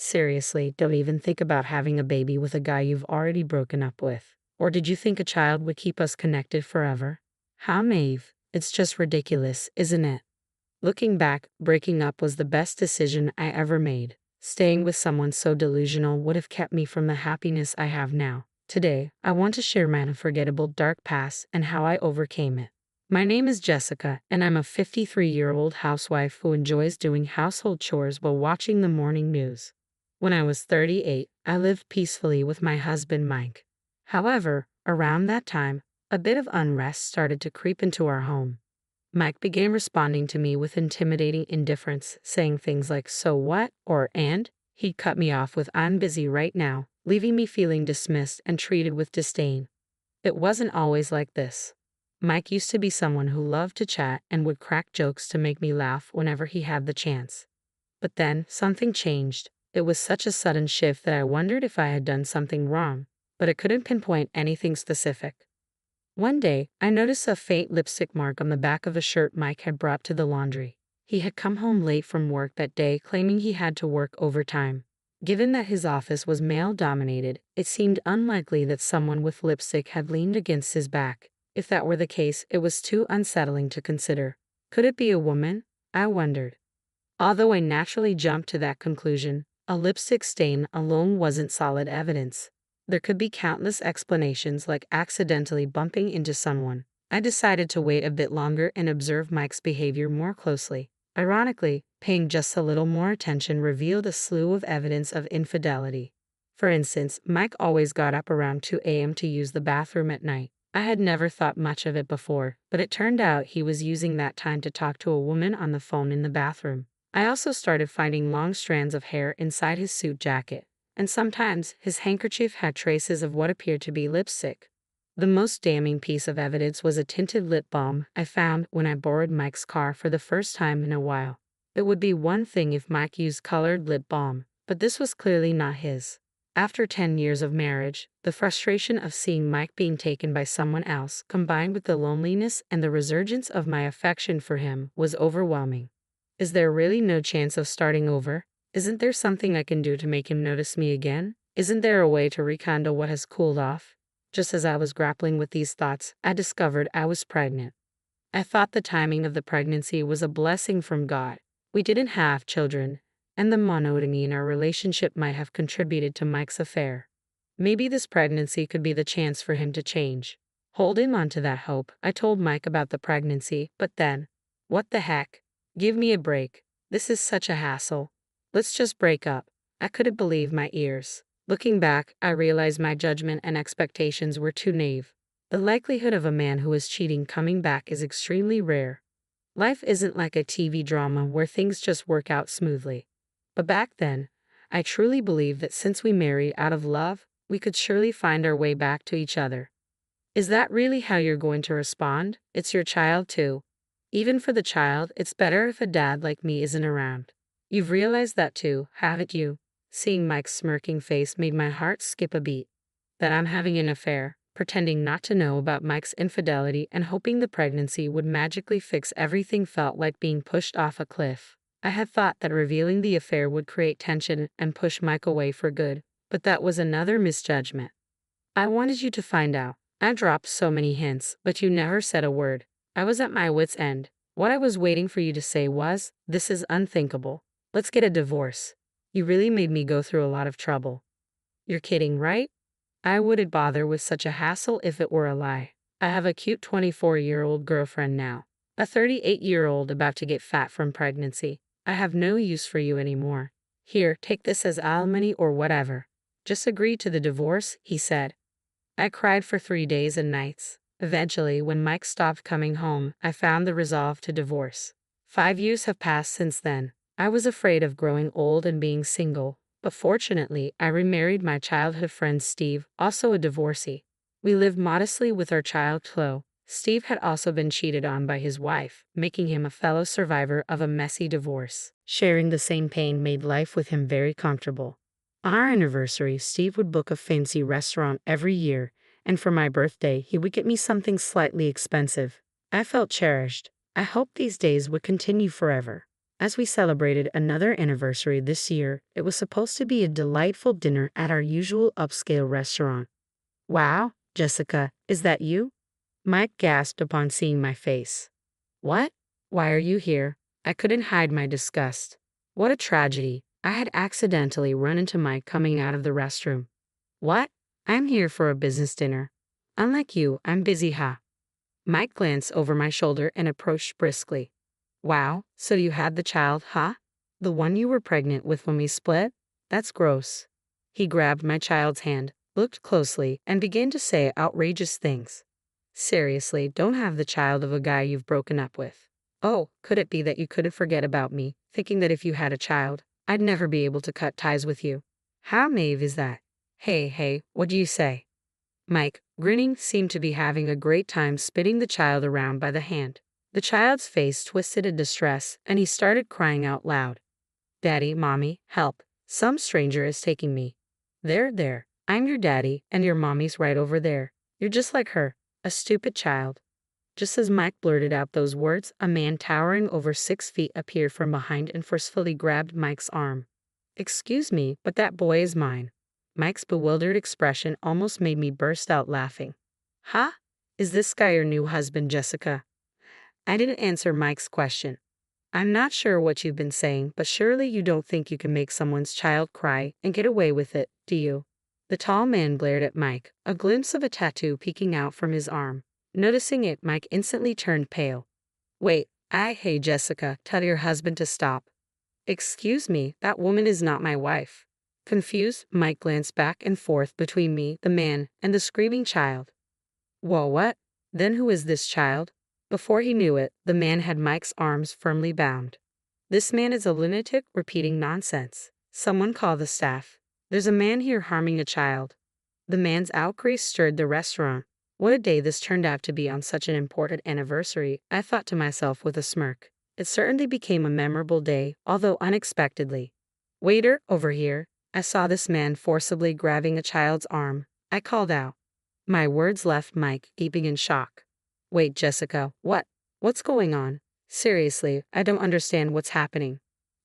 Seriously, don't even think about having a baby with a guy you've already broken up with. Or did you think a child would keep us connected forever? How naive. It's just ridiculous, isn't it? Looking back, breaking up was the best decision I ever made. Staying with someone so delusional would have kept me from the happiness I have now. Today, I want to share my unforgettable dark past and how I overcame it. My name is Jessica, and I'm a 53-year-old housewife who enjoys doing household chores while watching the morning news. When I was 38, I lived peacefully with my husband Mike. However, around that time, a bit of unrest started to creep into our home. Mike began responding to me with intimidating indifference, saying things like, "So what?" or "and?" He'd cut me off with, "I'm busy right now," leaving me feeling dismissed and treated with disdain. It wasn't always like this. Mike used to be someone who loved to chat and would crack jokes to make me laugh whenever he had the chance. But then, something changed. It was such a sudden shift that I wondered if I had done something wrong, but I couldn't pinpoint anything specific. One day, I noticed a faint lipstick mark on the back of a shirt Mike had brought to the laundry. He had come home late from work that day, claiming he had to work overtime. Given that his office was male-dominated, it seemed unlikely that someone with lipstick had leaned against his back. If that were the case, it was too unsettling to consider. Could it be a woman? I wondered. Although I naturally jumped to that conclusion, a lipstick stain alone wasn't solid evidence. There could be countless explanations, like accidentally bumping into someone. I decided to wait a bit longer and observe Mike's behavior more closely. Ironically, paying just a little more attention revealed a slew of evidence of infidelity. For instance, Mike always got up around 2 a.m. to use the bathroom at night. I had never thought much of it before, but it turned out he was using that time to talk to a woman on the phone in the bathroom. I also started finding long strands of hair inside his suit jacket, and sometimes his handkerchief had traces of what appeared to be lipstick. The most damning piece of evidence was a tinted lip balm I found when I borrowed Mike's car for the first time in a while. It would be one thing if Mike used colored lip balm, but this was clearly not his. After 10 years of marriage, the frustration of seeing Mike being taken by someone else, combined with the loneliness and the resurgence of my affection for him, was overwhelming. Is there really no chance of starting over? Isn't there something I can do to make him notice me again? Isn't there a way to rekindle what has cooled off? Just as I was grappling with these thoughts, I discovered I was pregnant. I thought the timing of the pregnancy was a blessing from God. We didn't have children, and the monotony in our relationship might have contributed to Mike's affair. Maybe this pregnancy could be the chance for him to change. Holding on to that hope, I told Mike about the pregnancy, but then, what the heck? Give me a break. This is such a hassle. Let's just break up. I couldn't believe my ears. Looking back, I realized my judgment and expectations were too naive. The likelihood of a man who is cheating coming back is extremely rare. Life isn't like a TV drama where things just work out smoothly. But back then, I truly believed that since we married out of love, we could surely find our way back to each other. Is that really how you're going to respond? It's your child too. Even for the child, it's better if a dad like me isn't around. You've realized that too, haven't you? Seeing Mike's smirking face made my heart skip a beat. That I'm having an affair, pretending not to know about Mike's infidelity and hoping the pregnancy would magically fix everything felt like being pushed off a cliff. I had thought that revealing the affair would create tension and push Mike away for good, but that was another misjudgment. I wanted you to find out. I dropped so many hints, but you never said a word. I was at my wit's end. What I was waiting for you to say was, "This is unthinkable. Let's get a divorce." You really made me go through a lot of trouble. You're kidding, right? I wouldn't bother with such a hassle if it were a lie. I have a cute 24-year-old girlfriend now. A 38-year-old about to get fat from pregnancy. I have no use for you anymore. Here, take this as alimony or whatever. Just agree to the divorce, he said. I cried for 3 days and nights. Eventually, when Mike stopped coming home, I found the resolve to divorce. 5 years have passed since then. I was afraid of growing old and being single, but fortunately, I remarried my childhood friend Steve, also a divorcee. We lived modestly with our child Chloe. Steve had also been cheated on by his wife, making him a fellow survivor of a messy divorce. Sharing the same pain made life with him very comfortable. On our anniversary, Steve would book a fancy restaurant every year, and for my birthday, he would get me something slightly expensive. I felt cherished. I hoped these days would continue forever. As we celebrated another anniversary this year, it was supposed to be a delightful dinner at our usual upscale restaurant. Wow, Jessica, is that you? Mike gasped upon seeing my face. What? Why are you here? I couldn't hide my disgust. What a tragedy. I had accidentally run into Mike coming out of the restroom. What? I'm here for a business dinner. Unlike you, I'm busy, huh? Mike glanced over my shoulder and approached briskly. Wow, so you had the child, huh? The one you were pregnant with when we split? That's gross. He grabbed my child's hand, looked closely, and began to say outrageous things. Seriously, don't have the child of a guy you've broken up with. Oh, could it be that you couldn't forget about me, thinking that if you had a child, I'd never be able to cut ties with you? How naive is that? Hey, what do you say? Mike, grinning, seemed to be having a great time spinning the child around by the hand. The child's face twisted in distress, and he started crying out loud. Daddy, Mommy, help. Some stranger is taking me. There. I'm your daddy, and your mommy's right over there. You're just like her, a stupid child. Just as Mike blurted out those words, a man towering over 6 feet appeared from behind and forcefully grabbed Mike's arm. Excuse me, but that boy is mine. Mike's bewildered expression almost made me burst out laughing. Huh? Is this guy your new husband, Jessica? I didn't answer Mike's question. I'm not sure what you've been saying, but surely you don't think you can make someone's child cry and get away with it, do you? The tall man glared at Mike, a glimpse of a tattoo peeking out from his arm. Noticing it, Mike instantly turned pale. Wait, hey Jessica, tell your husband to stop. Excuse me, that woman is not my wife. Confused, Mike glanced back and forth between me, the man, and the screaming child. Whoa, what? Then who is this child? Before he knew it, the man had Mike's arms firmly bound. This man is a lunatic repeating nonsense. Someone call the staff. There's a man here harming a child. The man's outcry stirred the restaurant. What a day this turned out to be on such an important anniversary, I thought to myself with a smirk. It certainly became a memorable day, although unexpectedly. Waiter, over here. I saw this man forcibly grabbing a child's arm. I called out. My words left Mike gaping in shock. Wait, Jessica, what? What's going on? Seriously, I don't understand what's happening.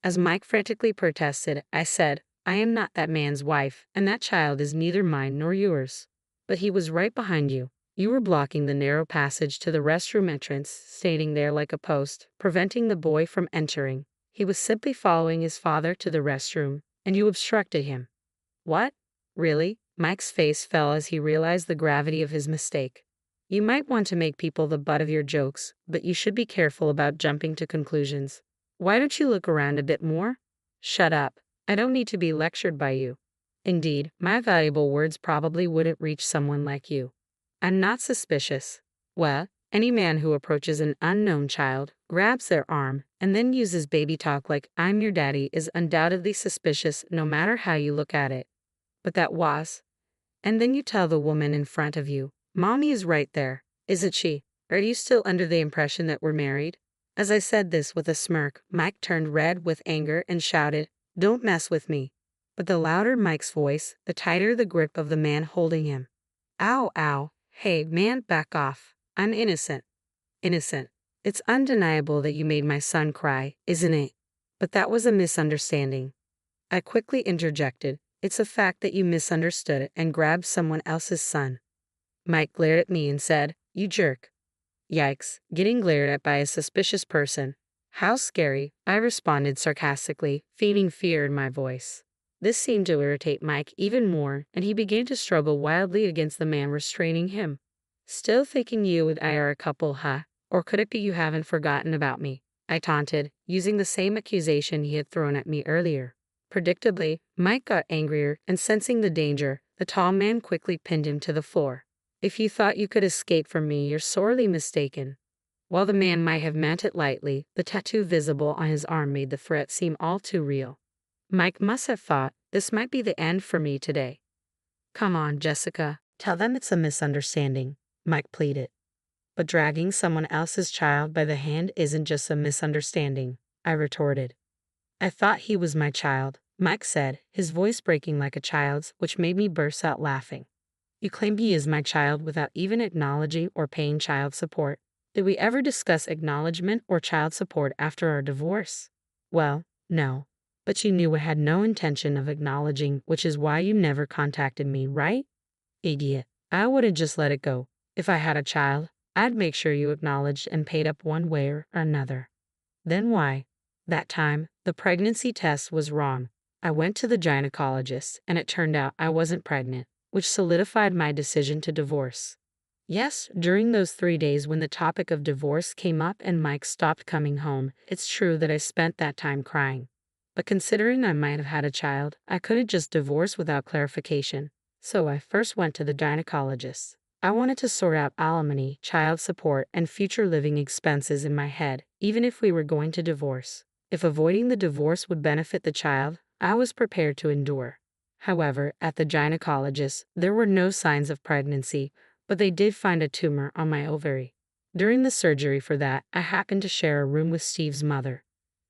As Mike frantically protested, I said, I am not that man's wife, and that child is neither mine nor yours. But he was right behind you. You were blocking the narrow passage to the restroom entrance, standing there like a post, preventing the boy from entering. He was simply following his father to the restroom, and you obstructed him. What? Really? Mike's face fell as he realized the gravity of his mistake. You might want to make people the butt of your jokes, but you should be careful about jumping to conclusions. Why don't you look around a bit more? Shut up. I don't need to be lectured by you. Indeed, my valuable words probably wouldn't reach someone like you. I'm not suspicious. Well, any man who approaches an unknown child, grabs their arm, and then uses baby talk like I'm your daddy is undoubtedly suspicious no matter how you look at it. But that was. And then you tell the woman in front of you, Mommy is right there, isn't she? Are you still under the impression that we're married? As I said this with a smirk, Mike turned red with anger and shouted, Don't mess with me. But the louder Mike's voice, the tighter the grip of the man holding him. Ow. Hey, man, back off. I'm innocent. Innocent. It's undeniable that you made my son cry, isn't it? But that was a misunderstanding. I quickly interjected. It's a fact that you misunderstood and grabbed someone else's son. Mike glared at me and said, You jerk. Yikes, getting glared at by a suspicious person. How scary, I responded sarcastically, feigning fear in my voice. This seemed to irritate Mike even more, and he began to struggle wildly against the man restraining him. Still thinking you and I are a couple, huh? Or could it be you haven't forgotten about me? I taunted, using the same accusation he had thrown at me earlier. Predictably, Mike got angrier, and sensing the danger, the tall man quickly pinned him to the floor. If you thought you could escape from me, you're sorely mistaken. While the man might have meant it lightly, the tattoo visible on his arm made the threat seem all too real. Mike must have thought, this might be the end for me today. Come on, Jessica, tell them it's a misunderstanding, Mike pleaded. But dragging someone else's child by the hand isn't just a misunderstanding, I retorted. I thought he was my child, Mike said, his voice breaking like a child's, which made me burst out laughing. You claim he is my child without even acknowledging or paying child support. Did we ever discuss acknowledgement or child support after our divorce? Well, no. But you knew I had no intention of acknowledging, which is why you never contacted me, right? Idiot. I wouldn't just let it go. If I had a child, I'd make sure you acknowledged and paid up one way or another. Then why? That time, the pregnancy test was wrong. I went to the gynecologist, and it turned out I wasn't pregnant, which solidified my decision to divorce. Yes, during those 3 days when the topic of divorce came up and Mike stopped coming home, it's true that I spent that time crying. But considering I might have had a child, I couldn't just divorce without clarification. So I first went to the gynecologist. I wanted to sort out alimony, child support, and future living expenses in my head, even if we were going to divorce. If avoiding the divorce would benefit the child, I was prepared to endure. However, at the gynecologist, there were no signs of pregnancy, but they did find a tumor on my ovary. During the surgery for that, I happened to share a room with Steve's mother.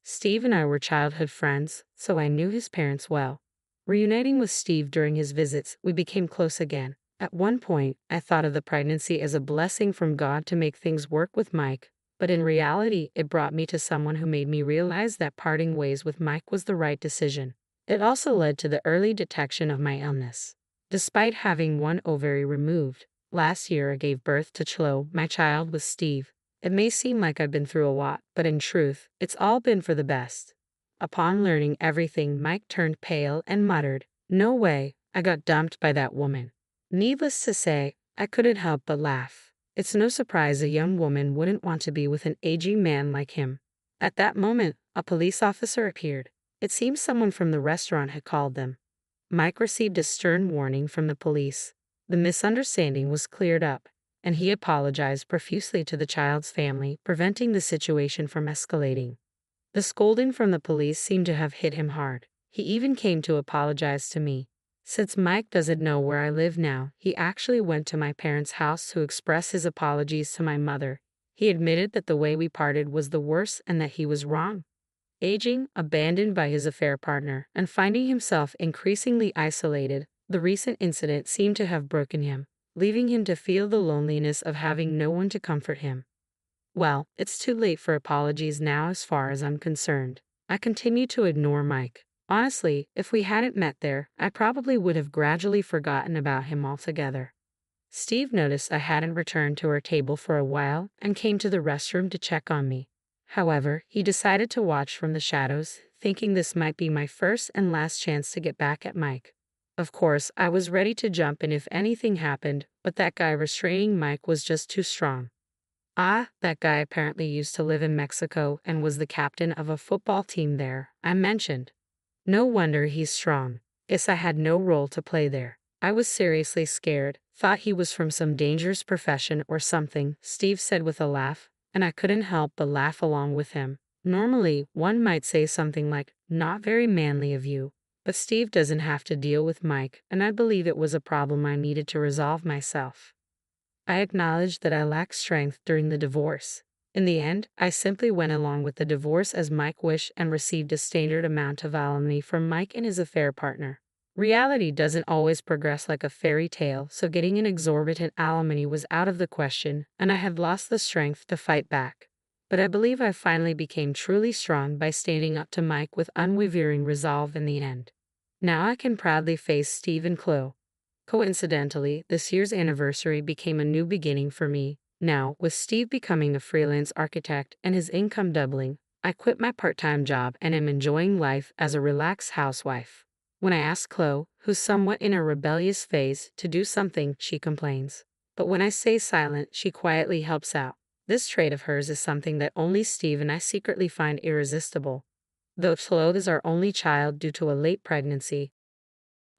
Steve and I were childhood friends, so I knew his parents well. Reuniting with Steve during his visits, we became close again. At one point, I thought of the pregnancy as a blessing from God to make things work with Mike, but in reality, it brought me to someone who made me realize that parting ways with Mike was the right decision. It also led to the early detection of my illness. Despite having one ovary removed, last year I gave birth to Chloe, my child with Steve. It may seem like I've been through a lot, but in truth, it's all been for the best. Upon learning everything, Mike turned pale and muttered, "No way, I got dumped by that woman." Needless to say, I couldn't help but laugh. It's no surprise a young woman wouldn't want to be with an aging man like him. At that moment, a police officer appeared. It seems someone from the restaurant had called them. Mike received a stern warning from the police. The misunderstanding was cleared up, and he apologized profusely to the child's family, preventing the situation from escalating. The scolding from the police seemed to have hit him hard. He even came to apologize to me. Since Mike doesn't know where I live now, he actually went to my parents' house to express his apologies to my mother. He admitted that the way we parted was the worst and that he was wrong. Aging, abandoned by his affair partner, and finding himself increasingly isolated, the recent incident seemed to have broken him, leaving him to feel the loneliness of having no one to comfort him. Well, it's too late for apologies now as far as I'm concerned. I continue to ignore Mike. Honestly, if we hadn't met there, I probably would have gradually forgotten about him altogether. Steve noticed I hadn't returned to our table for a while and came to the restroom to check on me. However, he decided to watch from the shadows, thinking this might be my first and last chance to get back at Mike. Of course, I was ready to jump in if anything happened, but that guy restraining Mike was just too strong. That guy apparently used to live in Mexico and was the captain of a football team there, I mentioned. No wonder he's strong. Guess I had no role to play there. I was seriously scared, thought he was from some dangerous profession or something, Steve said with a laugh, and I couldn't help but laugh along with him. Normally, one might say something like, "Not very manly of you," but Steve doesn't have to deal with Mike, and I believe it was a problem I needed to resolve myself. I acknowledged that I lacked strength during the divorce. In the end, I simply went along with the divorce as Mike wished and received a standard amount of alimony from Mike and his affair partner. Reality doesn't always progress like a fairy tale, so getting an exorbitant alimony was out of the question, and I had lost the strength to fight back. But I believe I finally became truly strong by standing up to Mike with unwavering resolve in the end. Now I can proudly face Steve and Chloe. Coincidentally, this year's anniversary became a new beginning for me. Now, with Steve becoming a freelance architect and his income doubling, I quit my part-time job and am enjoying life as a relaxed housewife. When I ask Chloe, who's somewhat in a rebellious phase, to do something, she complains. But when I stay silent, she quietly helps out. This trait of hers is something that only Steve and I secretly find irresistible. Though Chloe is our only child due to a late pregnancy,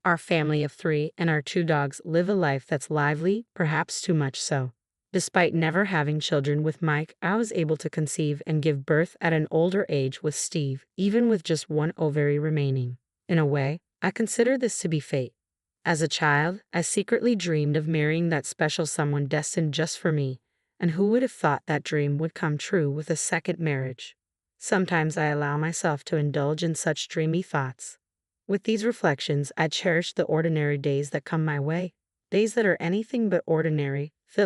our family of 3 and our 2 dogs live a life that's lively, perhaps too much so. Despite never having children with Mike, I was able to conceive and give birth at an older age with Steve, even with just one ovary remaining. In a way, I consider this to be fate. As a child, I secretly dreamed of marrying that special someone destined just for me, and who would have thought that dream would come true with a second marriage? Sometimes I allow myself to indulge in such dreamy thoughts. With these reflections, I cherish the ordinary days that come my way, days that are anything but ordinary,